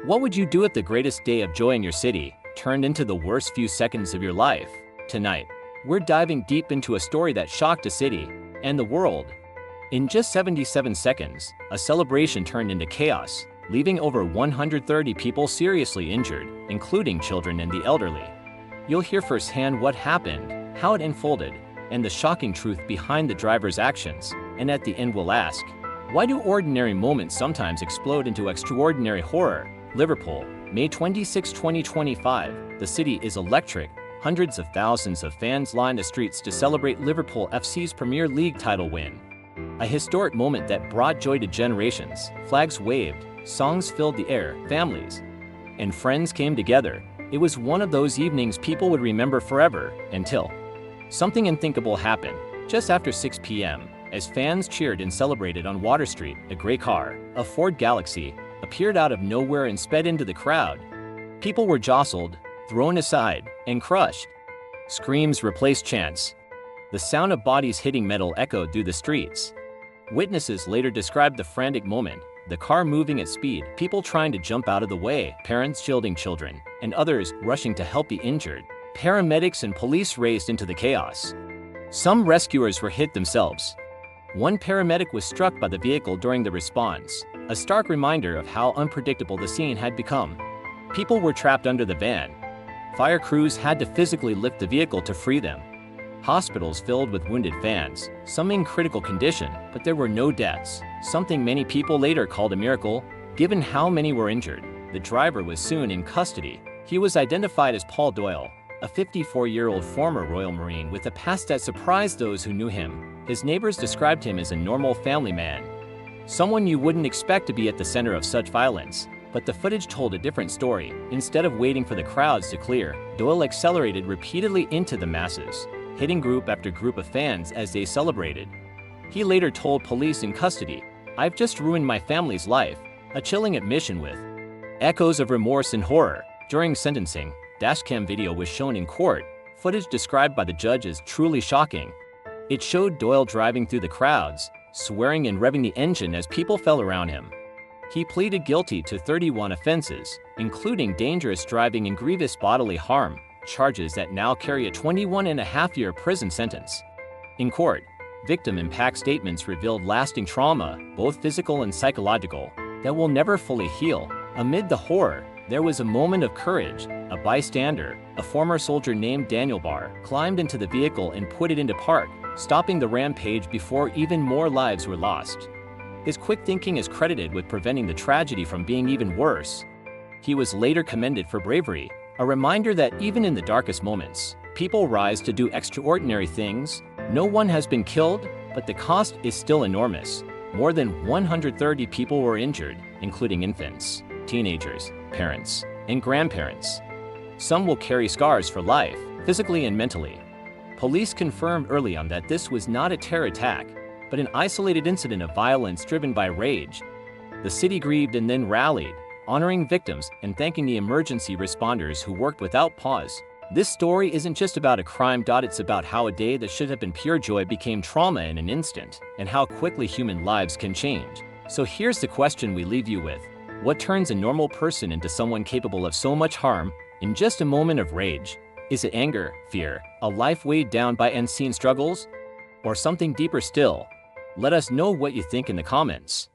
What would you do if the greatest day of joy in your city turned into the worst few seconds of your life? Tonight, we're diving deep into a story that shocked a city and the world. In just 77 seconds, a celebration turned into chaos, leaving over 130 people seriously injured, including children and the elderly. You'll hear firsthand what happened, how it unfolded, and the shocking truth behind the driver's actions. And at the end we'll ask, why do ordinary moments sometimes explode into extraordinary horror? Liverpool, May 26, 2025. The city is electric. Hundreds of thousands of fans line the streets to celebrate Liverpool FC's Premier League title win. A historic moment that brought joy to generations. Flags waved, songs filled the air, families and friends came together. It was one of those evenings people would remember forever, until something unthinkable happened. Just after 6 p.m., as fans cheered and celebrated on Water Street, a gray car, a Ford Galaxy, appeared out of nowhere and sped into the crowd. People were jostled, thrown aside, and crushed. Screams replaced chants. The sound of bodies hitting metal echoed through the streets. Witnesses later described the frantic moment, the car moving at speed, people trying to jump out of the way, parents shielding children, and others rushing to help the injured. Paramedics and police raced into the chaos. Some rescuers were hit themselves. One paramedic was struck by the vehicle during the response, a stark reminder of how unpredictable the scene had become. People were trapped under the van. Fire crews had to physically lift the vehicle to free them. Hospitals filled with wounded fans, some in critical condition, but there were no deaths, something many people later called a miracle, given how many were injured. The driver was soon in custody. He was identified as Paul Doyle, a 54-year-old former Royal Marine with a past that surprised those who knew him. His neighbors described him as a normal family man, someone you wouldn't expect to be at the center of such violence. But the footage told a different story. Instead of waiting for the crowds to clear, Doyle accelerated repeatedly into the masses, hitting group after group of fans as they celebrated. He later told police in custody, "I've just ruined my family's life," a chilling admission with echoes of remorse and horror. During sentencing, dashcam video was shown in court, footage described by the judge as truly shocking. It showed Doyle driving through the crowds, swearing and revving the engine as people fell around him. He pleaded guilty to 31 offenses, including dangerous driving and grievous bodily harm, charges that now carry a 21.5-year prison sentence. In court, victim impact statements revealed lasting trauma, both physical and psychological, that will never fully heal. Amid the horror, there was a moment of courage. A bystander, a former soldier named Daniel Barr, climbed into the vehicle and put it into park, stopping the rampage before even more lives were lost. His quick thinking is credited with preventing the tragedy from being even worse. He was later commended for bravery, a reminder that even in the darkest moments, people rise to do extraordinary things. No one has been killed, but the cost is still enormous. More than 130 people were injured, including infants, teenagers, parents, and grandparents. Some will carry scars for life, physically and mentally. Police confirmed early on that this was not a terror attack, but an isolated incident of violence driven by rage. The city grieved and then rallied, honoring victims and thanking the emergency responders who worked without pause. This story isn't just about a crime. It's about how a day that should have been pure joy became trauma in an instant, and how quickly human lives can change. So here's the question we leave you with. What turns a normal person into someone capable of so much harm in just a moment of rage? Is it anger, fear, a life weighed down by unseen struggles, or something deeper still? Let us know what you think in the comments.